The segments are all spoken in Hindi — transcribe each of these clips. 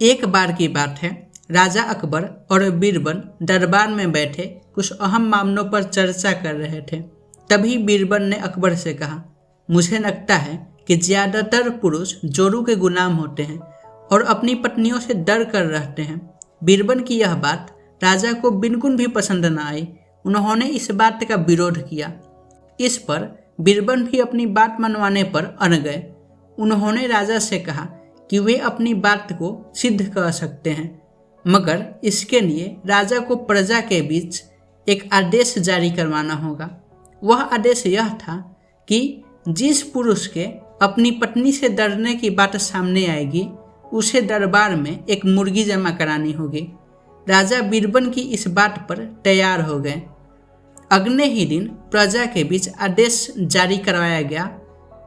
एक बार की बात है, राजा अकबर और बीरबल दरबार में बैठे कुछ अहम मामलों पर चर्चा कर रहे थे। तभी बीरबल ने अकबर से कहा, मुझे लगता है कि ज़्यादातर पुरुष जोरू के गुलाम होते हैं और अपनी पत्नियों से डर कर रहते हैं। बीरबल की यह बात राजा को बिल्कुल भी पसंद न आई। उन्होंने इस बात का विरोध किया। इस पर बीरबल भी अपनी बात मनवाने पर अड़ गए। उन्होंने राजा से कहा कि वे अपनी बात को सिद्ध कर सकते हैं, मगर इसके लिए राजा को प्रजा के बीच एक आदेश जारी करवाना होगा। वह आदेश यह था कि जिस पुरुष के अपनी पत्नी से डरने की बात सामने आएगी, उसे दरबार में एक मुर्गी जमा करानी होगी। राजा बीरबल की इस बात पर तैयार हो गए। अगले ही दिन प्रजा के बीच आदेश जारी करवाया गया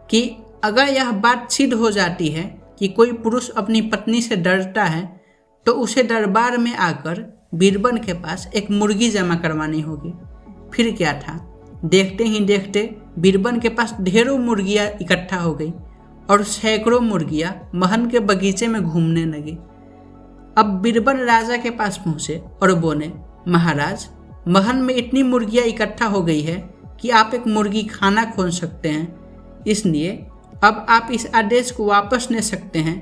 कि अगर यह बात सिद्ध हो जाती है कि कोई पुरुष अपनी पत्नी से डरता है, तो उसे दरबार में आकर बीरबल के पास एक मुर्गी जमा करवानी होगी। फिर क्या था, देखते ही देखते बीरबल के पास ढेरों मुर्गियाँ इकट्ठा हो गई और सैकड़ों मुर्गियाँ महल के बगीचे में घूमने लगी। अब बीरबल राजा के पास पहुँचे और बोले, महाराज, महल में इतनी मुर्गियाँ इकट्ठा हो गई है कि आप एक मुर्गी खाना खोल सकते हैं, इसलिए अब आप इस आदेश को वापस ले सकते हैं।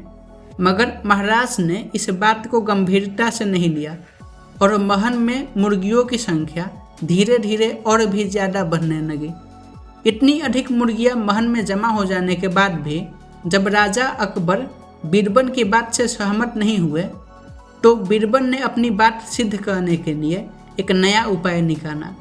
मगर महाराज ने इस बात को गंभीरता से नहीं लिया और महल में मुर्गियों की संख्या धीरे धीरे और भी ज़्यादा बढ़ने लगी। इतनी अधिक मुर्गियां महल में जमा हो जाने के बाद भी जब राजा अकबर बीरबल की बात से सहमत नहीं हुए, तो बीरबल ने अपनी बात सिद्ध करने के लिए एक नया उपाय निकाला।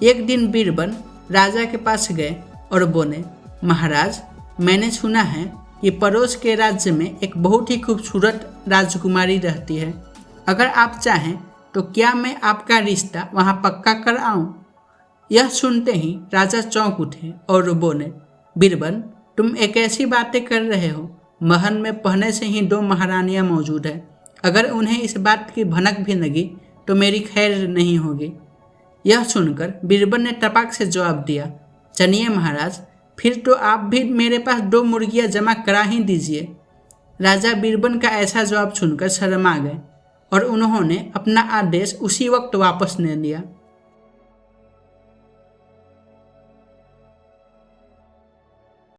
एक दिन बीरबल राजा के पास गए और बोले, महाराज, मैंने सुना है कि पड़ोस के राज्य में एक बहुत ही खूबसूरत राजकुमारी रहती है। अगर आप चाहें तो क्या मैं आपका रिश्ता वहां पक्का कर आऊं? यह सुनते ही राजा चौंक उठे और बोले, बीरबल, तुम एक ऐसी बातें कर रहे हो, महल में पहले से ही 2 महारानियां मौजूद है। अगर उन्हें इस बात की भनक भी लगी तो मेरी खैर नहीं होगी। यह सुनकर बीरबल ने टपक से जवाब दिया, चलिए महाराज, फिर तो आप भी मेरे पास 2 मुर्गियां जमा करा ही दीजिए। राजा बीरबल का ऐसा जवाब सुनकर शर्मा गए और उन्होंने अपना आदेश उसी वक्त वापस ले लिया।